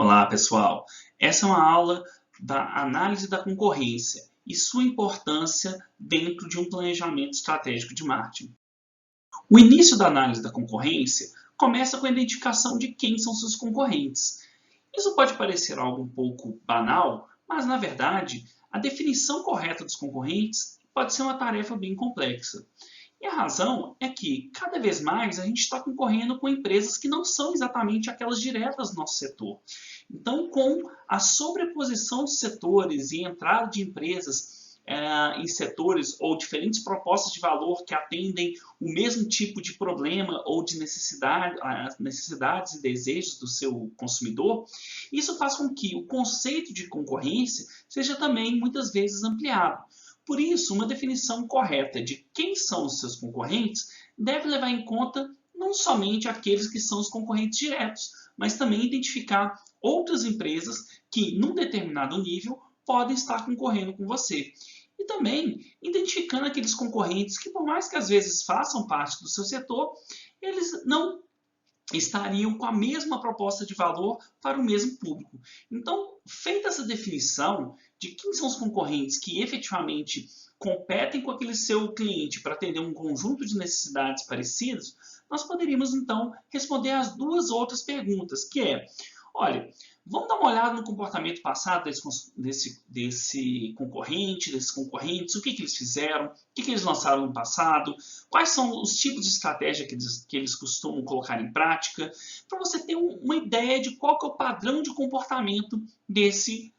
Olá, pessoal. Essa é uma aula da análise da concorrência e sua importância dentro de um planejamento estratégico de marketing. O início da análise da concorrência começa com a identificação de quem são seus concorrentes. Isso pode parecer algo um pouco banal, mas na verdade, a definição correta dos concorrentes pode ser uma tarefa bem complexa. E a razão é que, cada vez mais, a gente está concorrendo com empresas que não são exatamente aquelas diretas do nosso setor. Então, com a sobreposição de setores e entrada de empresas em setores ou diferentes propostas de valor que atendem o mesmo tipo de problema ou de necessidades e desejos do seu consumidor, isso faz com que o conceito de concorrência seja também muitas vezes ampliado. Por isso, uma definição correta de quem são os seus concorrentes deve levar em conta não somente aqueles que são os concorrentes diretos, mas também identificar outras empresas que, num determinado nível, podem estar concorrendo com você. E também identificando aqueles concorrentes que, por mais que às vezes façam parte do seu setor, eles não estariam com a mesma proposta de valor para o mesmo público. Então, feita essa definição de quem são os concorrentes que efetivamente competem com aquele seu cliente para atender um conjunto de necessidades parecidas, nós poderíamos então responder as duas outras perguntas, que é, olha, vamos dar uma olhada no comportamento passado desse concorrente, desses concorrentes, o que eles fizeram, o que eles lançaram no passado, quais são os tipos de estratégia que eles costumam colocar em prática, para você ter uma ideia de qual que é o padrão de comportamento desse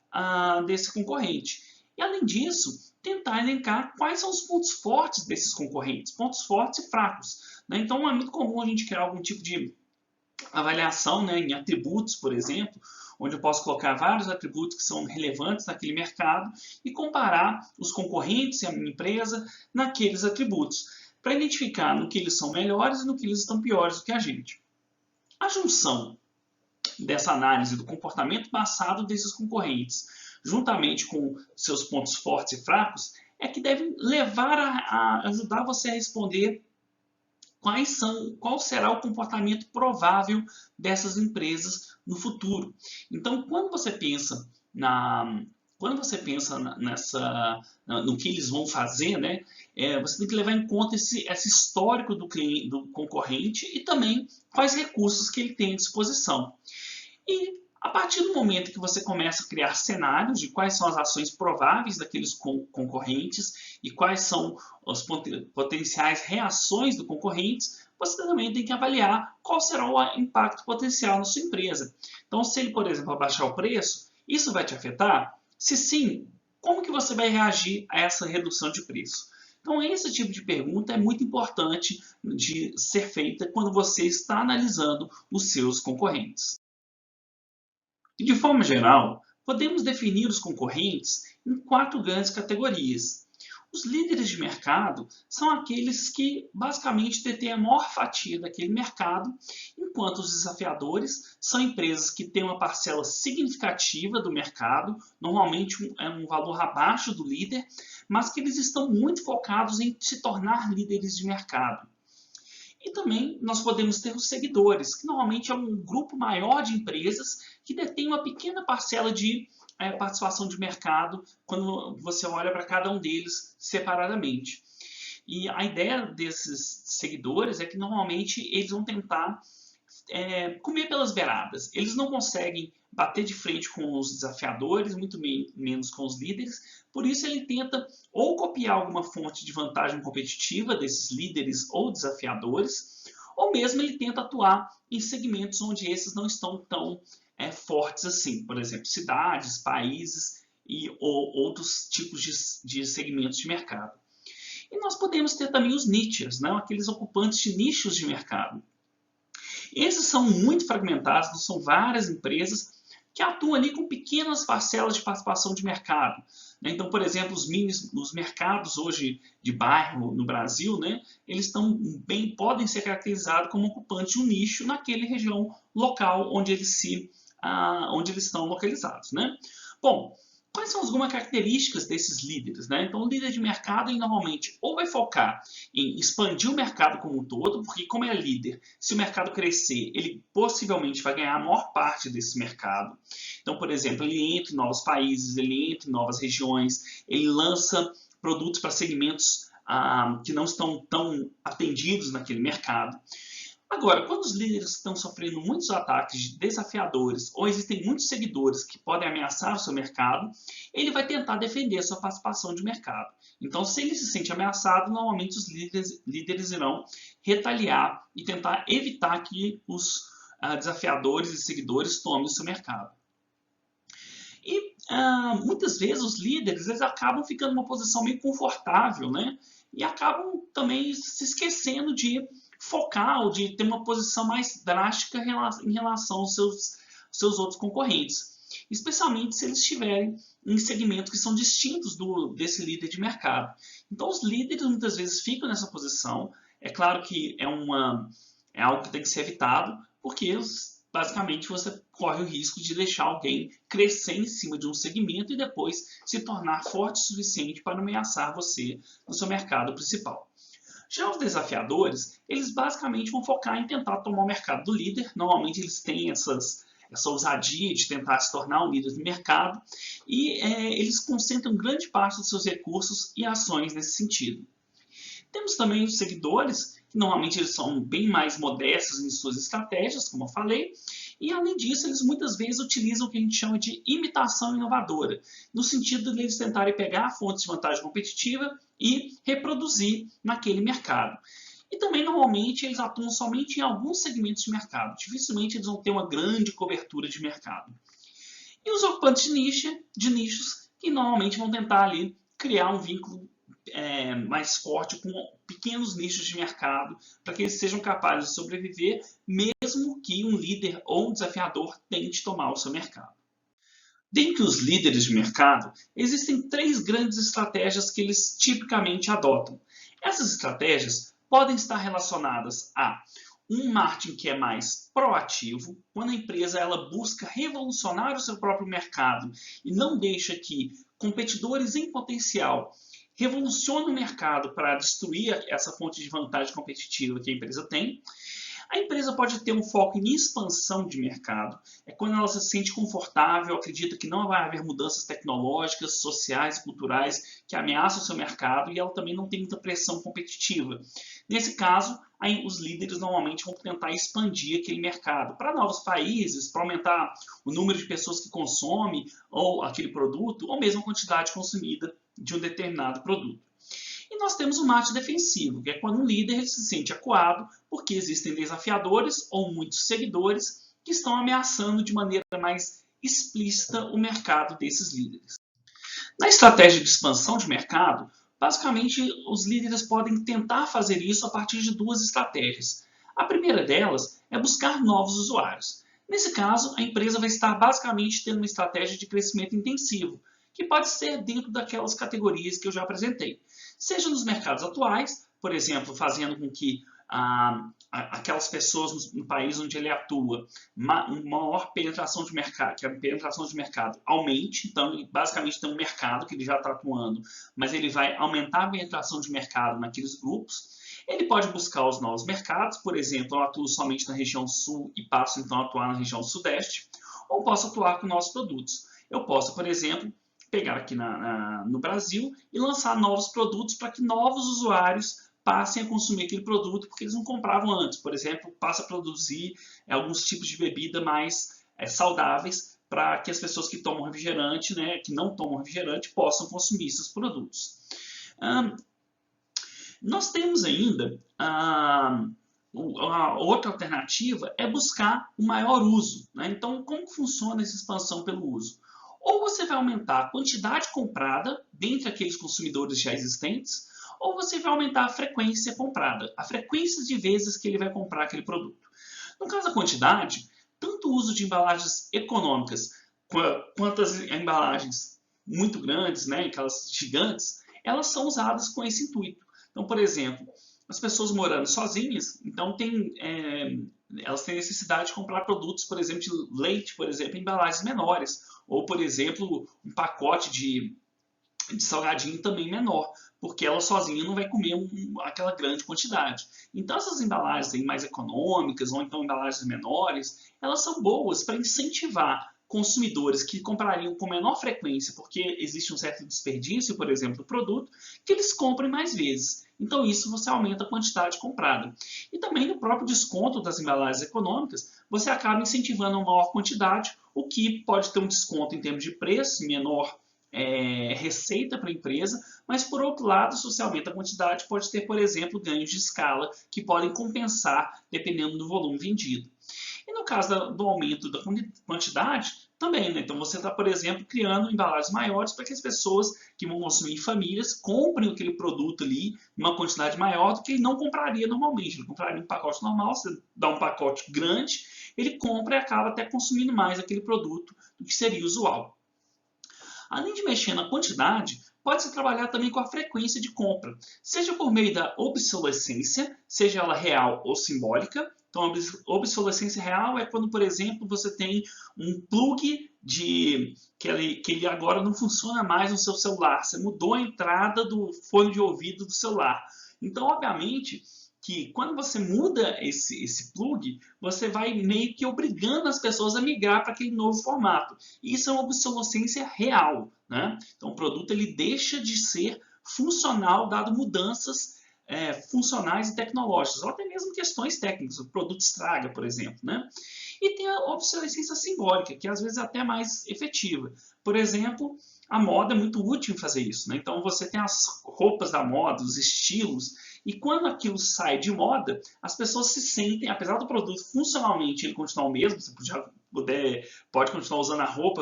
concorrente. E além disso, tentar elencar quais são os pontos fortes desses concorrentes, pontos fortes e fracos. Né? Então é muito comum a gente criar algum tipo de avaliação, né, em atributos, por exemplo, onde eu posso colocar vários atributos que são relevantes naquele mercado e comparar os concorrentes e a minha empresa naqueles atributos, para identificar no que eles são melhores e no que eles estão piores do que a gente. A junção dessa análise do comportamento passado desses concorrentes, juntamente com seus pontos fortes e fracos, é que deve levar a ajudar você a responder qual será o comportamento provável dessas empresas no futuro. Então, quando você pensa no que eles vão fazer, né, você tem que levar em conta esse histórico do concorrente e também quais recursos que ele tem à disposição. E a partir do momento que você começa a criar cenários de quais são as ações prováveis daqueles concorrentes e quais são as potenciais reações do concorrentes, você também tem que avaliar qual será o impacto potencial na sua empresa. Então, se ele, por exemplo, abaixar o preço, isso vai te afetar? Se sim, como que você vai reagir a essa redução de preço? Então, esse tipo de pergunta é muito importante de ser feita quando você está analisando os seus concorrentes. E, de forma geral, podemos definir os concorrentes em 4 grandes categorias. Os líderes de mercado são aqueles que basicamente detêm a maior fatia daquele mercado, enquanto os desafiadores são empresas que têm uma parcela significativa do mercado, normalmente é um valor abaixo do líder, mas que eles estão muito focados em se tornar líderes de mercado. E também nós podemos ter os seguidores, que normalmente é um grupo maior de empresas que detém uma pequena parcela de participação de mercado quando você olha para cada um deles separadamente. E a ideia desses seguidores é que normalmente eles vão tentar comer pelas beiradas. Eles não conseguem bater de frente com os desafiadores, muito menos com os líderes. Por isso ele tenta ou copiar alguma fonte de vantagem competitiva desses líderes ou desafiadores, ou mesmo ele tenta atuar em segmentos onde esses não estão tão fortes assim. Por exemplo, cidades, países ou outros tipos de segmentos de mercado. E nós podemos ter também os nichers, né? Aqueles ocupantes de nichos de mercado. Esses são muito fragmentados, são várias empresas que atuam ali com pequenas parcelas de participação de mercado. Então, por exemplo, os mercados hoje de bairro no Brasil, né, eles podem ser caracterizados como ocupantes de um nicho naquela região local onde eles estão localizados. Né? Bom, Quais são algumas características desses líderes, né? Então, o líder de mercado, ele normalmente ou vai focar em expandir o mercado como um todo, porque como é líder, se o mercado crescer, ele possivelmente vai ganhar a maior parte desse mercado. Então, por exemplo, ele entra em novos países, ele entra em novas regiões, ele lança produtos para segmentos que não estão tão atendidos naquele mercado. Agora, quando os líderes estão sofrendo muitos ataques desafiadores ou existem muitos seguidores que podem ameaçar o seu mercado, ele vai tentar defender a sua participação de mercado. Então, se ele se sente ameaçado, normalmente os líderes irão retaliar e tentar evitar que os desafiadores e seguidores tomem o seu mercado. E muitas vezes os líderes eles acabam ficando numa posição meio confortável, né? E acabam também se esquecendo de focar ou de ter uma posição mais drástica em relação aos seus outros concorrentes. Especialmente se eles estiverem em segmentos que são distintos desse líder de mercado. Então os líderes muitas vezes ficam nessa posição. É claro que é algo que tem que ser evitado, porque basicamente você corre o risco de deixar alguém crescer em cima de um segmento e depois se tornar forte o suficiente para ameaçar você no seu mercado principal. Já os desafiadores, eles basicamente vão focar em tentar tomar o mercado do líder. Normalmente eles têm essa ousadia de tentar se tornar um líder do mercado e eles concentram grande parte dos seus recursos e ações nesse sentido. Temos também os seguidores, que normalmente eles são bem mais modestos em suas estratégias, como eu falei, e além disso eles muitas vezes utilizam o que a gente chama de imitação inovadora, no sentido de eles tentarem pegar fontes de vantagem competitiva e reproduzir naquele mercado. E também normalmente eles atuam somente em alguns segmentos de mercado, dificilmente eles vão ter uma grande cobertura de mercado. E os ocupantes de nichos, que normalmente vão tentar ali criar um vínculo mais forte com pequenos nichos de mercado, para que eles sejam capazes de sobreviver, mesmo que um líder ou um desafiador tente tomar o seu mercado. Dentre os líderes de mercado, existem 3 grandes estratégias que eles tipicamente adotam. Essas estratégias podem estar relacionadas a um marketing que é mais proativo, quando a empresa ela busca revolucionar o seu próprio mercado e não deixa que competidores em potencial revoluciona o mercado para destruir essa fonte de vantagem competitiva que a empresa tem. A empresa pode ter um foco em expansão de mercado. É quando ela se sente confortável, acredita que não vai haver mudanças tecnológicas, sociais, culturais que ameaçam o seu mercado e ela também não tem muita pressão competitiva. Nesse caso, os líderes normalmente vão tentar expandir aquele mercado para novos países, para aumentar o número de pessoas que consomem ou aquele produto, ou mesmo a quantidade consumida de um determinado produto. E nós temos o marketing defensivo, que é quando um líder se sente acuado porque existem desafiadores ou muitos seguidores que estão ameaçando de maneira mais explícita o mercado desses líderes. Na estratégia de expansão de mercado, basicamente os líderes podem tentar fazer isso a partir de 2 estratégias. A primeira delas é buscar novos usuários. Nesse caso, a empresa vai estar basicamente tendo uma estratégia de crescimento intensivo, que pode ser dentro daquelas categorias que eu já apresentei. Seja nos mercados atuais, por exemplo, fazendo com que aquelas pessoas no país onde ele atua, uma maior penetração de mercado, que a penetração de mercado aumente, então ele basicamente tem um mercado que ele já está atuando, mas ele vai aumentar a penetração de mercado naqueles grupos. Ele pode buscar os novos mercados, por exemplo, eu atuo somente na região sul e passo então a atuar na região sudeste, ou posso atuar com novos produtos. Eu posso, por exemplo, pegar aqui no Brasil e lançar novos produtos para que novos usuários passem a consumir aquele produto porque eles não compravam antes. Por exemplo, passa a produzir alguns tipos de bebida mais saudáveis para que as pessoas que tomam refrigerante, né, que não tomam refrigerante, possam consumir esses produtos. Nós temos ainda a outra alternativa é buscar o maior uso, né? Então, como funciona essa expansão pelo uso? Ou você vai aumentar a quantidade comprada dentre aqueles consumidores já existentes, ou você vai aumentar a frequência comprada, a frequência de vezes que ele vai comprar aquele produto. No caso da quantidade, tanto o uso de embalagens econômicas quanto as embalagens muito grandes, né, aquelas gigantes, elas são usadas com esse intuito. Então, por exemplo, as pessoas morando sozinhas, então tem elas têm necessidade de comprar produtos, por exemplo, de leite, por exemplo, em embalagens menores, ou, por exemplo, um pacote de salgadinho também menor, porque ela sozinha não vai comer aquela grande quantidade. Então essas embalagens aí mais econômicas ou então embalagens menores, elas são boas para incentivar consumidores que comprariam com menor frequência, porque existe um certo desperdício, por exemplo, do produto, que eles comprem mais vezes. Então isso você aumenta a quantidade comprada. E também no próprio desconto das embalagens econômicas, você acaba incentivando uma maior quantidade, o que pode ter um desconto em termos de preço, menor receita para a empresa, mas por outro lado, se você aumenta a quantidade, pode ter, por exemplo, ganhos de escala que podem compensar dependendo do volume vendido. E no caso do aumento da quantidade, também, né? Então você está, por exemplo, criando embalagens maiores para que as pessoas que vão consumir em famílias comprem aquele produto ali em uma quantidade maior do que ele não compraria normalmente. Ele compraria um pacote normal, você dá um pacote grande, ele compra e acaba até consumindo mais aquele produto do que seria usual. Além de mexer na quantidade, pode-se trabalhar também com a frequência de compra, seja por meio da obsolescência, seja ela real ou simbólica. Então, a obsolescência real é quando, por exemplo, você tem um plug que ele agora não funciona mais no seu celular. Você mudou a entrada do fone de ouvido do celular. Então, obviamente, que quando você muda esse plug, você vai meio que obrigando as pessoas a migrar para aquele novo formato. Isso é uma obsolescência real, né? Então o produto ele deixa de ser funcional dado mudanças funcionais e tecnológicas, ou até mesmo questões técnicas, o produto estraga, por exemplo, né? E tem a obsolescência simbólica, que às vezes é até mais efetiva. Por exemplo, a moda é muito útil em fazer isso, né? Então você tem as roupas da moda, os estilos, e quando aquilo sai de moda, as pessoas se sentem, apesar do produto funcionalmente ele continuar o mesmo, você pode continuar usando a roupa,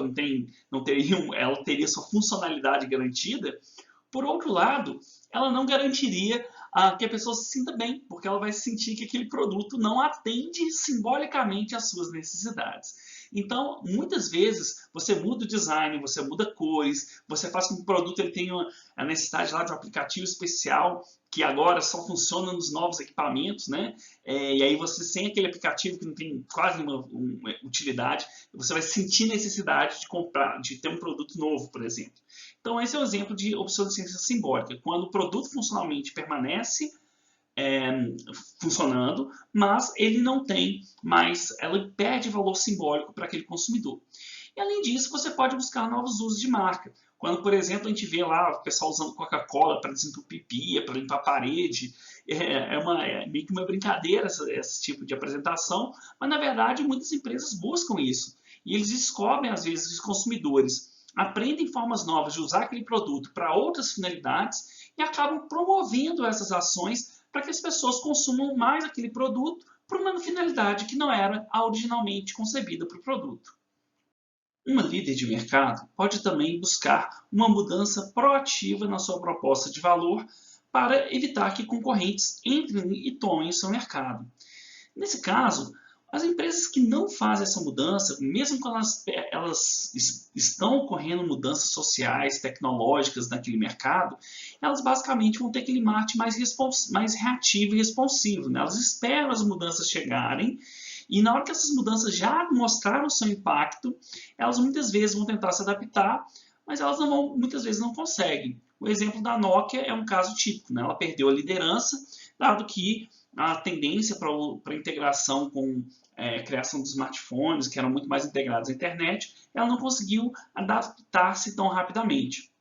ela teria sua funcionalidade garantida. Por outro lado, ela não garantiria que a pessoa se sinta bem, porque ela vai sentir que aquele produto não atende simbolicamente às suas necessidades. Então, muitas vezes, você muda o design, você muda cores, você faz com que o produto ele tenha a necessidade lá de um aplicativo especial que agora só funciona nos novos equipamentos, né? E aí você, sem aquele aplicativo que não tem quase uma utilidade, você vai sentir necessidade de comprar, de ter um produto novo, por exemplo. Então esse é o exemplo de obsolescência simbólica, quando o produto funcionalmente permanece funcionando, mas ele não tem mais, ela perde valor simbólico para aquele consumidor. E além disso, você pode buscar novos usos de marca. Quando, por exemplo, a gente vê lá o pessoal usando Coca-Cola para desentupir pia, para limpar a parede, é meio que uma brincadeira esse tipo de apresentação, mas na verdade muitas empresas buscam isso. E eles descobrem, às vezes, os consumidores aprendem formas novas de usar aquele produto para outras finalidades e acabam promovendo essas ações para que as pessoas consumam mais aquele produto por uma finalidade que não era a originalmente concebida para o produto. Uma líder de mercado pode também buscar uma mudança proativa na sua proposta de valor para evitar que concorrentes entrem e tomem o seu mercado. Nesse caso, as empresas que não fazem essa mudança, mesmo quando elas estão ocorrendo mudanças sociais, tecnológicas naquele mercado, elas basicamente vão ter aquele marketing mais reativo e responsivo, né? Elas esperam as mudanças chegarem e na hora que essas mudanças já mostraram o seu impacto, elas muitas vezes vão tentar se adaptar, mas elas muitas vezes não conseguem. O exemplo da Nokia é um caso típico, né? Ela perdeu a liderança, dado que a tendência para a integração com a criação dos smartphones, que eram muito mais integrados à internet, ela não conseguiu adaptar-se tão rapidamente.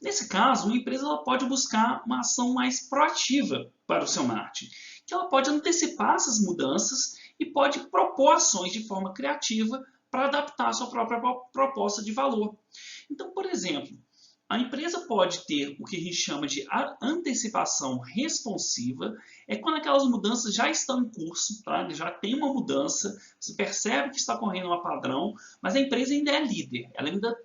Nesse caso, uma empresa ela pode buscar uma ação mais proativa para o seu marketing, que ela pode antecipar essas mudanças e pode propor ações de forma criativa para adaptar a sua própria proposta de valor. Então, por exemplo, a empresa pode ter o que a gente chama de antecipação responsiva, é quando aquelas mudanças já estão em curso, tá? Já tem uma mudança, você percebe que está correndo um padrão, mas a empresa ainda é líder, ela ainda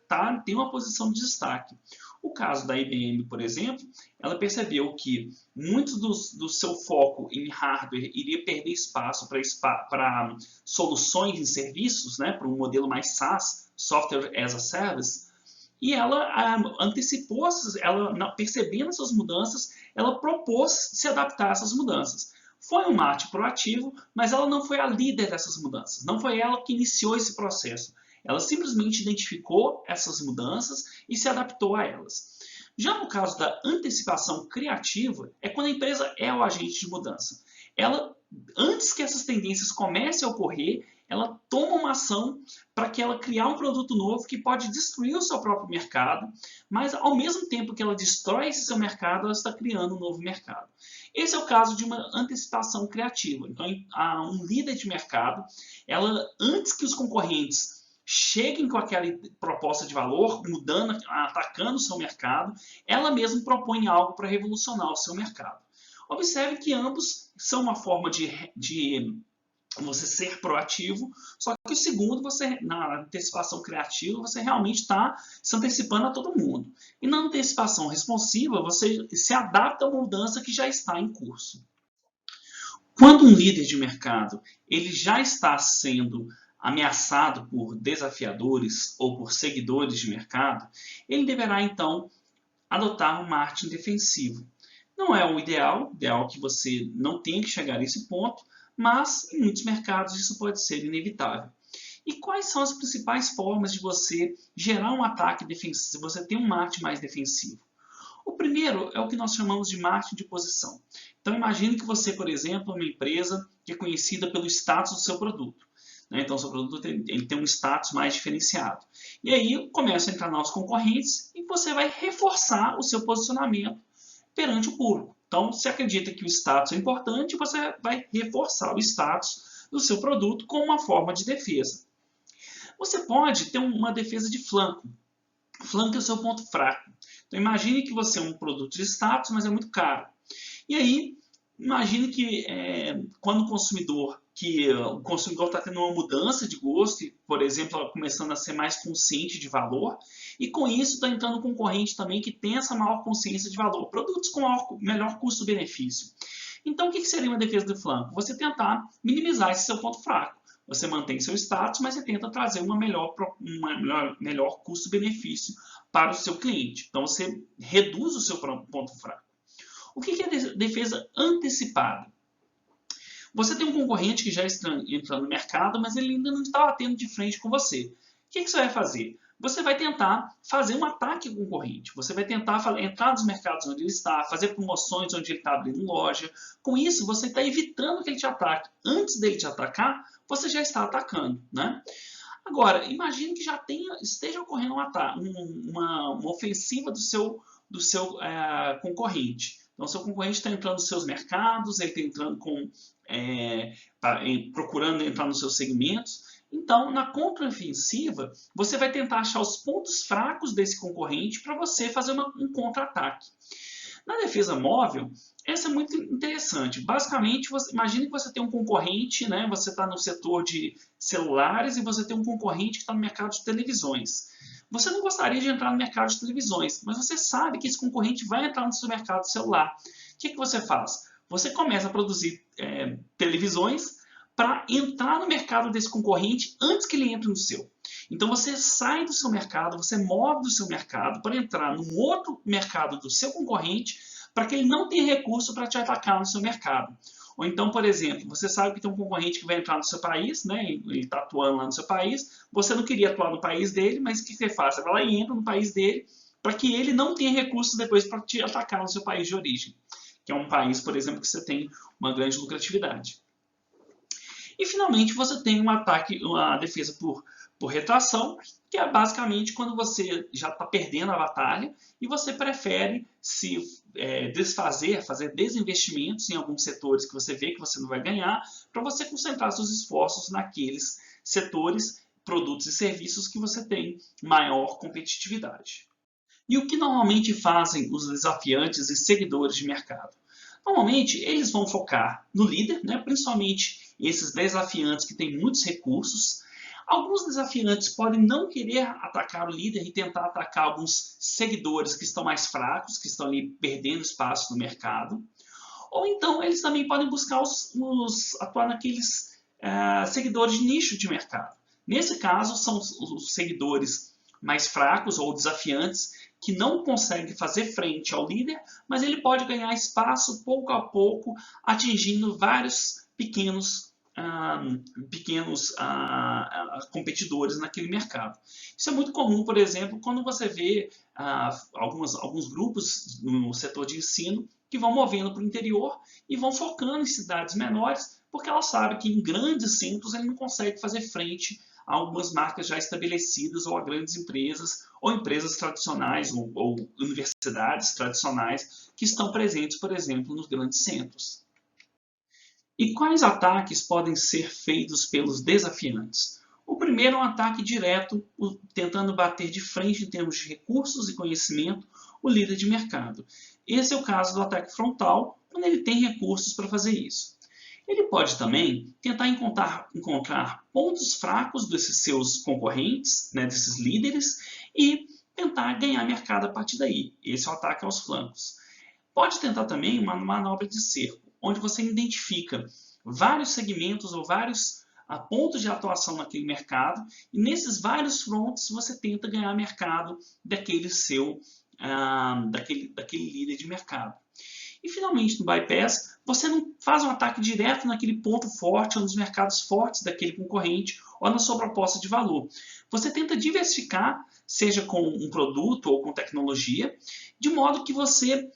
tem uma posição de destaque. O caso da IBM, por exemplo, ela percebeu que muito do seu foco em hardware iria perder espaço para soluções em serviços, né? Para um modelo mais SaaS, Software as a Service, e ela antecipou, percebendo essas mudanças, ela propôs se adaptar a essas mudanças. foi um marketing proativo, mas ela não foi a líder dessas mudanças. Não foi ela que iniciou esse processo. Ela simplesmente identificou essas mudanças e se adaptou a elas. Já no caso da antecipação criativa, é quando a empresa é o agente de mudança. Ela, antes que essas tendências comecem a ocorrer, ela toma uma ação para que ela criar um produto novo que pode destruir o seu próprio mercado, mas ao mesmo tempo que ela destrói esse seu mercado, ela está criando um novo mercado. Esse é o caso de uma antecipação criativa. Então, um líder de mercado, ela, antes que os concorrentes cheguem com aquela proposta de valor, mudando, atacando o seu mercado, ela mesma propõe algo para revolucionar o seu mercado. Observe que ambos são uma forma de você ser proativo, só que o segundo, na antecipação criativa, você realmente está se antecipando a todo mundo. E na antecipação responsiva, você se adapta a uma mudança que já está em curso. Quando um líder de mercado ele já está sendo ameaçado por desafiadores ou por seguidores de mercado, ele deverá então adotar um marketing defensivo. Não é o ideal que você não tenha que chegar a esse ponto, mas em muitos mercados isso pode ser inevitável. E quais são as principais formas de você gerar um ataque defensivo, se você tem um marketing mais defensivo? O primeiro é o que nós chamamos de marketing de posição. Então imagine que você, por exemplo, é uma empresa que é conhecida pelo status do seu produto. Então, o seu produto ele tem um status mais diferenciado. E aí começam a entrar novos concorrentes e você vai reforçar o seu posicionamento perante o público. Então, se acredita que o status é importante, você vai reforçar o status do seu produto como uma forma de defesa. Você pode ter uma defesa de flanco. O flanco é o seu ponto fraco. Então, imagine que você é um produto de status, mas é muito caro. E aí, imagine que quando o consumidor está tendo uma mudança de gosto, por exemplo, começando a ser mais consciente de valor, e com isso está entrando um concorrente também que tem essa maior consciência de valor, produtos com melhor custo-benefício. Então, o que seria uma defesa de flanco? Você tentar minimizar esse seu ponto fraco. Você mantém seu status, mas você tenta trazer uma melhor custo-benefício para o seu cliente. Então, você reduz o seu ponto fraco. O que é defesa antecipada? Você tem um concorrente que já entrou no mercado, mas ele ainda não está batendo de frente com você. O que você vai fazer? Você vai tentar fazer um ataque ao concorrente. Você vai tentar entrar nos mercados onde ele está, fazer promoções onde ele está abrindo loja. Com isso, você está evitando que ele te ataque. Antes dele te atacar, você já está atacando, né? Agora, imagine que já esteja ocorrendo uma ofensiva do seu concorrente. Então, seu concorrente está entrando nos seus mercados, ele está entrando procurando entrar nos seus segmentos. Então, na contraofensiva, você vai tentar achar os pontos fracos desse concorrente para você fazer um contra-ataque. Na defesa móvel, essa é muito interessante. Basicamente, imagine que você tem um concorrente, né? Você está no setor de celulares e você tem um concorrente que está no mercado de televisões. Você não gostaria de entrar no mercado de televisões, mas você sabe que esse concorrente vai entrar no seu mercado celular. O que você faz? Você começa a produzir televisões para entrar no mercado desse concorrente antes que ele entre no seu. Então você sai do seu mercado, você move do seu mercado para entrar num outro mercado do seu concorrente para que ele não tenha recurso para te atacar no seu mercado. Ou então, por exemplo, você sabe que tem um concorrente que vai entrar no seu país, né? Ele está atuando lá no seu país, você não queria atuar no país dele, mas o que você faz? Você vai lá e entra no país dele para que ele não tenha recursos depois para te atacar no seu país de origem, que é um país, por exemplo, que você tem uma grande lucratividade. E finalmente você tem uma defesa por retração, que é basicamente quando você já está perdendo a batalha e você prefere se desfazer, fazer desinvestimentos em alguns setores que você vê que você não vai ganhar, para você concentrar seus esforços naqueles setores, produtos e serviços que você tem maior competitividade. E o que normalmente fazem os desafiantes e seguidores de mercado? Normalmente, eles vão focar no líder, né? Principalmente esses desafiantes que têm muitos recursos. Alguns desafiantes podem não querer atacar o líder e tentar atacar alguns seguidores que estão mais fracos, que estão ali perdendo espaço no mercado. Ou então, eles também podem buscar atuar naqueles seguidores de nicho de mercado. Nesse caso, são os seguidores mais fracos ou desafiantes que não consegue fazer frente ao líder, mas ele pode ganhar espaço pouco a pouco, atingindo vários pequenos competidores naquele mercado. Isso é muito comum, por exemplo, quando você vê alguns grupos no setor de ensino que vão movendo para o interior e vão focando em cidades menores, porque ela sabe que em grandes centros ele não consegue fazer frente a algumas marcas já estabelecidas ou a grandes empresas ou empresas tradicionais ou universidades tradicionais que estão presentes, por exemplo, nos grandes centros. E quais ataques podem ser feitos pelos desafiantes? O primeiro é um ataque direto, tentando bater de frente em termos de recursos e conhecimento o líder de mercado. Esse é o caso do ataque frontal, quando ele tem recursos para fazer isso. Ele pode também tentar encontrar pontos fracos desses seus concorrentes, né, desses líderes, e tentar ganhar mercado a partir daí. Esse é o ataque aos flancos. Pode tentar também uma manobra de cerco, onde você identifica vários segmentos ou vários pontos de atuação naquele mercado, e nesses vários fronts você tenta ganhar mercado daquele líder de mercado. E finalmente no bypass, você não faz um ataque direto naquele ponto forte ou nos mercados fortes daquele concorrente ou na sua proposta de valor. Você tenta diversificar, seja com um produto ou com tecnologia, de modo que você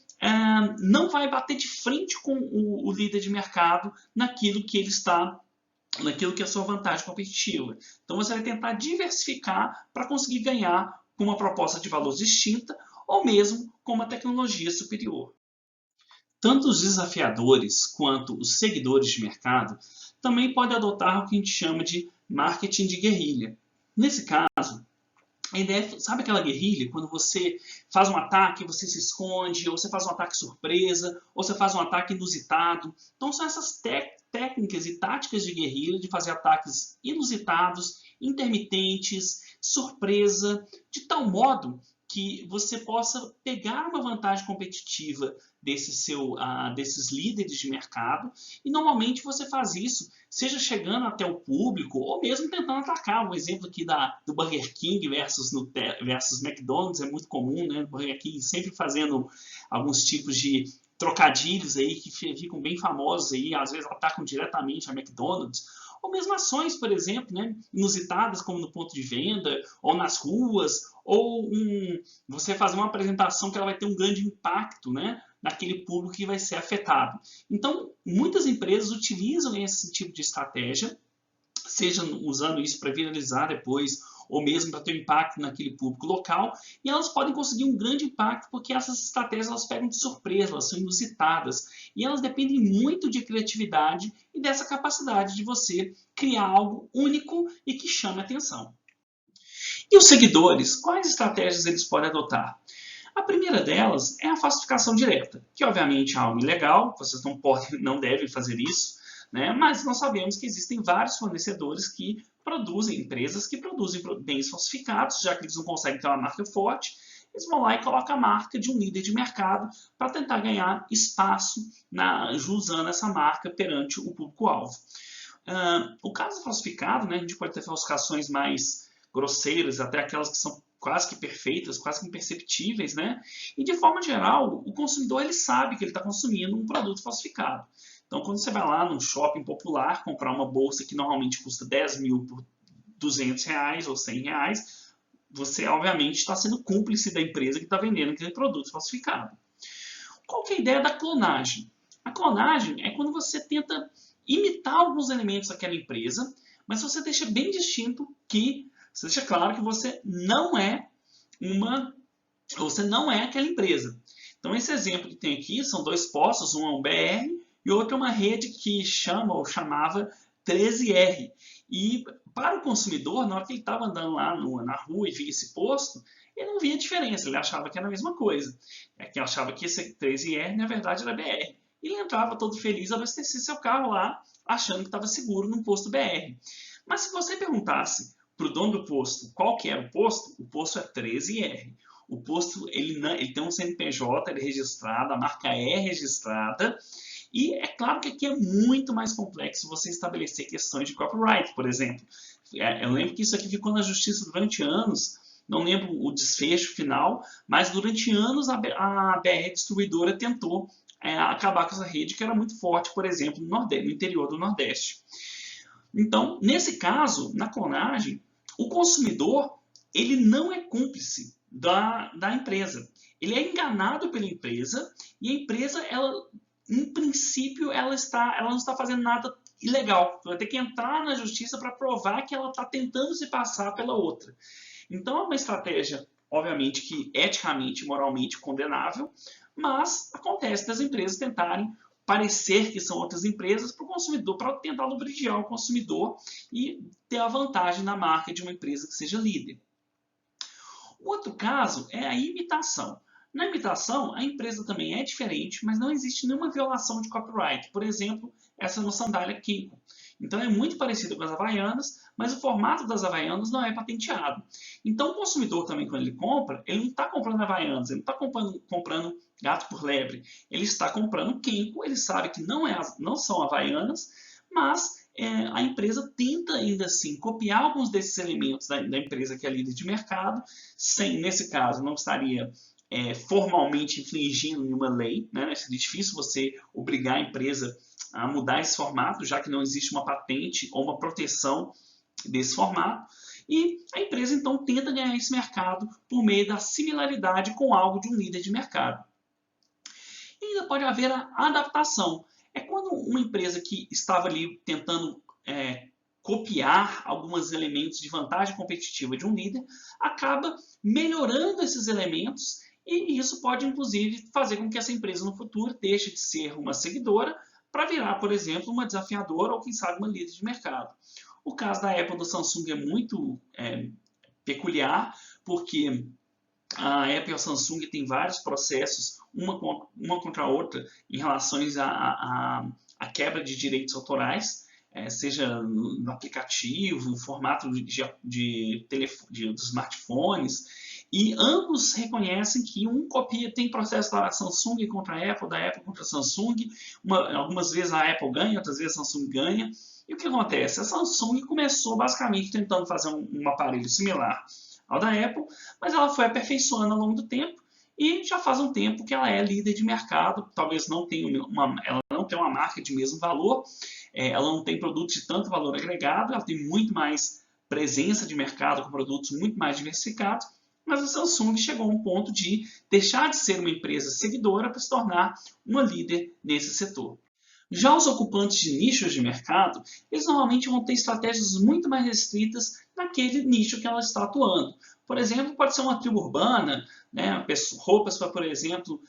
não vai bater de frente com o líder de mercado naquilo que ele está, naquilo que é a sua vantagem competitiva. Então você vai tentar diversificar para conseguir ganhar com uma proposta de valor distinta ou mesmo com uma tecnologia superior. Tanto os desafiadores quanto os seguidores de mercado também podem adotar o que a gente chama de marketing de guerrilha. Nesse caso, a ideia, sabe aquela guerrilha? Quando você faz um ataque, você se esconde, ou você faz um ataque surpresa, ou você faz um ataque inusitado. Então são essas técnicas e táticas de guerrilha, de fazer ataques inusitados, intermitentes, surpresa, de tal modo que você possa pegar uma vantagem competitiva desses líderes de mercado, e normalmente você faz isso, seja chegando até o público, ou mesmo tentando atacar. Um exemplo aqui do Burger King versus McDonald's é muito comum, né? O Burger King sempre fazendo alguns tipos de trocadilhos aí que ficam bem famosos aí, às vezes atacam diretamente a McDonald's, ou mesmo ações, por exemplo, né, inusitadas como no ponto de venda, ou nas ruas, ou você fazer uma apresentação que ela vai ter um grande impacto, né, naquele público que vai ser afetado. Então, muitas empresas utilizam esse tipo de estratégia, seja usando isso para viralizar depois, ou mesmo para ter um impacto naquele público local, e elas podem conseguir um grande impacto porque essas estratégias elas pegam de surpresa, elas são inusitadas, e elas dependem muito de criatividade e dessa capacidade de você criar algo único e que chame a atenção. E os seguidores, quais estratégias eles podem adotar? A primeira delas é a falsificação direta, que obviamente é algo ilegal, vocês não devem fazer isso, né? Mas nós sabemos que existem vários fornecedores que produzem, empresas que produzem bens falsificados, já que eles não conseguem ter uma marca forte, eles vão lá e colocam a marca de um líder de mercado para tentar ganhar espaço usando essa marca perante o público-alvo. O caso falsificado, né, a gente pode ter falsificações mais grosseiras, até aquelas que são quase que perfeitas, quase que imperceptíveis, né? E de forma geral, o consumidor ele sabe que ele está consumindo um produto falsificado. Então, quando você vai lá num shopping popular comprar uma bolsa que normalmente custa 10 mil por 200 reais ou 100 reais, você obviamente está sendo cúmplice da empresa que está vendendo aquele produto falsificado. Qual que é a ideia da clonagem? A clonagem é quando você tenta imitar alguns elementos daquela empresa, mas você deixa bem distinto que você deixa claro que você não é aquela empresa. Então esse exemplo que tem aqui são dois postos, um é um BR e outro é uma rede que chamava 13R. E para o consumidor, na hora que ele estava andando lá na rua e via esse posto, ele não via diferença, ele achava que era a mesma coisa. Ele achava que esse 13R na verdade era BR. E ele entrava todo feliz a abastecer seu carro lá, achando que estava seguro num posto BR. Mas se você perguntasse para o dono do posto qual que era o posto é 13R. O posto ele tem um CNPJ, ele é registrado, a marca é registrada, e é claro que aqui é muito mais complexo você estabelecer questões de copyright, por exemplo. Eu lembro que isso aqui ficou na justiça durante anos, não lembro o desfecho final, mas durante anos a BR Distribuidora tentou acabar com essa rede que era muito forte, por exemplo, no interior do Nordeste. Então, nesse caso, na clonagem, o consumidor ele não é cúmplice da empresa. Ele é enganado pela empresa e a empresa, ela, em princípio, ela não está fazendo nada ilegal. Vai ter que entrar na justiça para provar que ela está tentando se passar pela outra. Então, é uma estratégia, obviamente, que eticamente e moralmente condenável, mas acontece das empresas tentarem parecer que são outras empresas para o consumidor, para tentar lubrificar o consumidor e ter a vantagem na marca de uma empresa que seja líder. O outro caso é a imitação. Na imitação, a empresa também é diferente, mas não existe nenhuma violação de copyright. Por exemplo, essa no sandália Kinko. Então é muito parecido com as Havaianas, mas o formato das Havaianas não é patenteado. Então o consumidor também, quando ele compra, ele não está comprando Havaianas, ele não está comprando gato por lebre. Ele está comprando Kinko, ele sabe que não são Havaianas, mas a empresa tenta ainda assim copiar alguns desses elementos da empresa que é líder de mercado, sem, nesse caso, não estaria formalmente infringindo nenhuma lei, né? Seria difícil você obrigar a empresa a mudar esse formato, já que não existe uma patente ou uma proteção desse formato. E a empresa então tenta ganhar esse mercado por meio da similaridade com algo de um líder de mercado. E ainda pode haver a adaptação. É quando uma empresa que estava ali tentando copiar alguns elementos de vantagem competitiva de um líder, acaba melhorando esses elementos e isso pode, inclusive, fazer com que essa empresa no futuro deixe de ser uma seguidora para virar, por exemplo, uma desafiadora ou, quem sabe, uma líder de mercado. O caso da Apple e do Samsung é muito peculiar, porque a Apple e a Samsung têm vários processos, uma contra a outra, em relação à quebra de direitos autorais, seja no aplicativo, no formato dos smartphones, e ambos reconhecem que um copia, tem processo da Samsung contra a Apple, da Apple contra a Samsung, algumas vezes a Apple ganha, outras vezes a Samsung ganha. E o que acontece? A Samsung começou basicamente tentando fazer um aparelho similar ao da Apple, mas ela foi aperfeiçoando ao longo do tempo e já faz um tempo que ela é líder de mercado, talvez ela não tenha uma marca de mesmo valor, ela não tem produtos de tanto valor agregado, ela tem muito mais presença de mercado com produtos muito mais diversificados, mas a Samsung chegou a um ponto de deixar de ser uma empresa seguidora para se tornar uma líder nesse setor. Já os ocupantes de nichos de mercado, eles normalmente vão ter estratégias muito mais restritas naquele nicho que ela está atuando. Por exemplo, pode ser uma tribo urbana, né? Roupas para, por exemplo,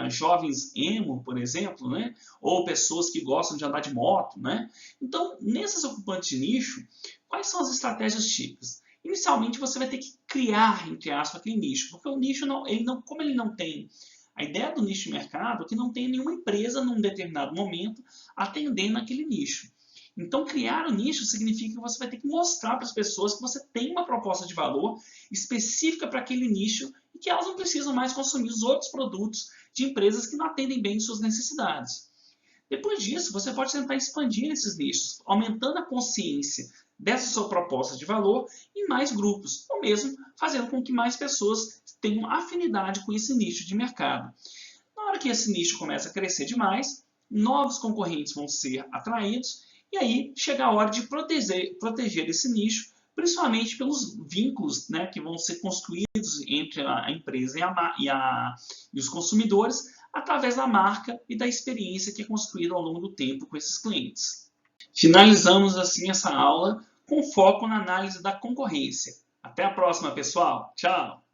jovens emo, por exemplo, né? Ou pessoas que gostam de andar de moto. Né? Então, nesses ocupantes de nicho, quais são as estratégias típicas? Inicialmente, você vai ter que criar, entre aspas, aquele nicho, porque o nicho, como ele não tem... A ideia do nicho de mercado é que não tem nenhuma empresa num determinado momento atendendo aquele nicho. Então, criar o nicho significa que você vai ter que mostrar para as pessoas que você tem uma proposta de valor específica para aquele nicho e que elas não precisam mais consumir os outros produtos de empresas que não atendem bem suas necessidades. Depois disso, você pode tentar expandir esses nichos, aumentando a consciência dessa sua proposta de valor em mais grupos, ou mesmo fazendo com que mais pessoas tenham afinidade com esse nicho de mercado. Na hora que esse nicho começa a crescer demais, novos concorrentes vão ser atraídos e aí chega a hora de proteger esse nicho, principalmente pelos vínculos, né, que vão ser construídos entre a empresa e os consumidores, através da marca e da experiência que é construída ao longo do tempo com esses clientes. Finalizamos assim essa aula com foco na análise da concorrência. Até a próxima, pessoal. Tchau!